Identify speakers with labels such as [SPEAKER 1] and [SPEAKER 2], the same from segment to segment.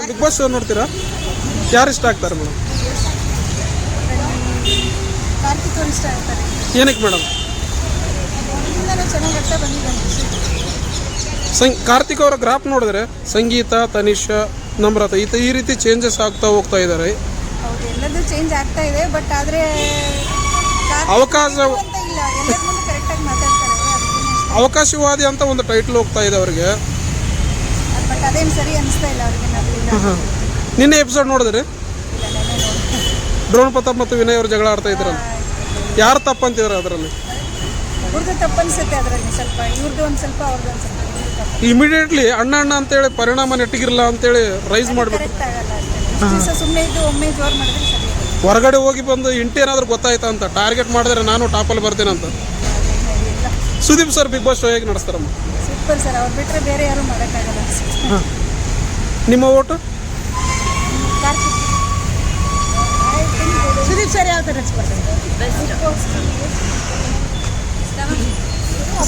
[SPEAKER 1] Big Boss show ನೋಡ್ತೀರಾ? ಯಾರು ಇಷ್ಟ ಆಗ್ತಾರೆ ಮೇಡಮ್?
[SPEAKER 2] ಕಾರ್ತಿಕ್ ಅವರು ಇಷ್ಟ ಆಗ್ತಾರೆ.
[SPEAKER 1] ಏನಕ್ಕೆ ಮೇಡಮ್?
[SPEAKER 2] ಚೆನ್ನಾಗಿ ಆಗ್ತಾ ಬಂದಿದ್ದಾನೆ.
[SPEAKER 1] ಕಾರ್ತಿಕ್ ಅವರ ಗ್ರಾಫ್ ನೋಡಿದ್ರೆ ಸಂಗೀತ, ತನಿಷಾ, ನಮ್ರತ ಈ ರೀತಿ ಚೇಂಜಸ್ ಆಗ್ತಾ ಹೋಗ್ತಾ ಇದ್ದಾರೆ.
[SPEAKER 2] ಹೌದು, ಎಲ್ಲದೂ ಚೇಂಜ್ ಆಗ್ತಾ ಇದೆ. ಬಟ್ ಆದರೆ
[SPEAKER 1] ಅವಕಾಶ
[SPEAKER 2] ಇಲ್ಲ, ಎಲ್ಲರ ಮುಂದೆ ಕರೆಕ್ಟಾಗಿ ಮಾತಾಡ್ತಾರೆ.
[SPEAKER 1] ಅವಕಾಶವಾದಿ ಅಂತ ಒಂದು ಟೈಟ್ಲ್ ಹೋಗ್ತಾ ಇದೆ ಅವರಿಗೆ.
[SPEAKER 2] ಬಟ್ ಅದೇನು ಸರಿ ಅನಿಸ್ತಾ ಇಲ್ಲ ಅವ್ರಿಗೆ.
[SPEAKER 1] ನಿನ್ನೆ ಎಪಿಸೋಡ್ ನೋಡಿದ್ರಿ? ಡ್ರೋನ್ ಪ್ರತಾಪ್ ಮತ್ತು ವಿನಯ್ ಅವರು ಜಗಳ ಆಡ್ತಾ ಇದ್ರಲ್ಲ, ಯಾರು ತಪ್ಪಂತಿದ್ರು ಅದರಲ್ಲಿ?
[SPEAKER 2] ಇವ್ರದ್ದು ತಪ್ಪು ಅನಿಸುತ್ತೆ ಅದರಲ್ಲಿ ಸ್ವಲ್ಪ. ಇವ್ರದ್ದು ಒಂದು ಸ್ವಲ್ಪ, ಅವ್ರದ್ದು ಒಂದು ಸ್ವಲ್ಪ.
[SPEAKER 1] ಇಮಿಡಿಯೇಟ್ಲಿ ಅಣ್ಣ ಅಂತೇಳಿ ಪರಿಣಾಮ ನೆಟ್ಟಿಗಿರಲ್ಲ ಅಂತೇಳಿ ರೈಸ್ ಮಾಡಬೇಕು.
[SPEAKER 2] ಕರೆಕ್ಟ್ ಆಗಲ್ಲ ಅಷ್ಟೇ. ಸುಮ್ಮನೆ ಇದ್ದು ಒಮ್ಮೆ ಜೋರು ಮಾಡಿದ್ರೆ ಸರಿ.
[SPEAKER 1] ಹೊರಗಡೆ ಹೋಗಿ ಬಂದು ಇಂಟಿ ಏನಾದರೂ ಗೊತ್ತಾಯ್ತಾ ಅಂತ ಟಾರ್ಗೆಟ್ ಮಾಡಿದ್ರೆ ನಾನು ಟಾಪಲ್ಲಿ ಬರ್ತೀನಿ ಅಂತ. Sudeep sir Bigg Boss show ಹೇಗೆ ನಡೆಸ್ತಾರಮ್ಮ?
[SPEAKER 2] ಸೂಪರ್ ಸರ್, ಅವ್ರು ಬಿಟ್ಟರೆ ಬೇರೆ ಯಾರು ಮಾಡೋಕ್ಕಾಗಲ್ಲ.
[SPEAKER 1] ನಿಮ್ಮ ಓಟು?
[SPEAKER 2] ಸುದೀಪ್ ಸರ್ ಯಾವ ಥರ ನಡೆಸ್ಕೊಡ್ತಾರೆ?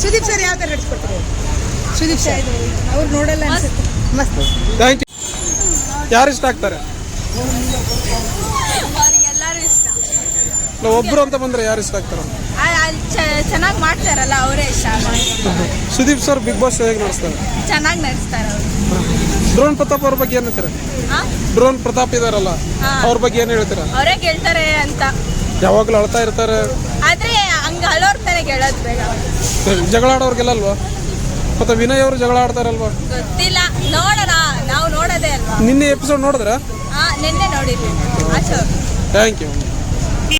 [SPEAKER 2] ಸುದೀಪ್ ಸರ್ ಯಾವ ಥರ ನಡೆಸ್ಕೊಡ್ತಾರೆ? ಸುದೀಪ್ ಸರ್ ಅವ್ರು ನೋಡಲ್ಲ ಅನ್ಸುತ್ತೆ. ಮಸ್ತ್.
[SPEAKER 1] Thank you. ಯಾರು ಇಷ್ಟ ಆಗ್ತಾರೆ?
[SPEAKER 2] ಎಲ್ಲರೂ ಇಷ್ಟ.
[SPEAKER 1] ಒಬ್ರು ಅಂತ ಬಂದ್ರೆ ಯಾರು ಇಷ್ಟ ಆಗ್ತಾರೆ?
[SPEAKER 2] ಚೆನ್ನಾಗಿ ಮಾಡ್ತಾರಲ್ಲ ಅವರೇ ಇಷ್ಟ.
[SPEAKER 1] Sudeep sir Bigg Boss show ಹೇಗೆ ನಡೆಸ್ತಾರೆ?
[SPEAKER 2] ಚೆನ್ನಾಗಿ ನಡೆಸ್ತಾರೆ ಅವರು.
[SPEAKER 1] ಡ್ರೋನ್ ಪ್ರತಾಪ್ ಅವ್ರ ಬಗ್ಗೆ ಏನು ಹೇಳ್ತೀರಾ? ಡ್ರೋನ್ ಪ್ರತಾಪ್ ಇದಾರಲ್ಲ, ಅವ್ರ ಬಗ್ಗೆ ಏನು ಹೇಳ್ತೀರಾ?
[SPEAKER 2] ಅವರೇ ಗೆಲ್ತಾರೆ ಅಂತ.
[SPEAKER 1] ಯಾವಾಗಲೂ ಅಳ್ತಾ ಇರ್ತಾರೆ.
[SPEAKER 2] ಆದ್ರೆ ಹಂಗ ಅಳೋರ್ ತಾನೇ ಗೆಳೋದು ಬೇಗ.
[SPEAKER 1] ಜಗಳ ಆಡೋರ್ ಗೆಲ್ಲಲ್ವಾ? ಮತ್ತೆ ವಿನಯ್ ಅವರು ಜಗಳ ಆಡ್ತಾರಲ್ವಾ?
[SPEAKER 2] ಗೊತ್ತಿಲ್ಲ, ನೋಡೋಣ. ನಾವು ನೋಡೋದೇ ಅಲ್ವಾ.
[SPEAKER 1] ನಿನ್ನೆ ಎಪಿಸೋಡ್ ನೋಡಿದ್ರ?
[SPEAKER 2] ನಿನ್ನೆ ನೋಡಿದ್ವಿ.
[SPEAKER 1] Thank you.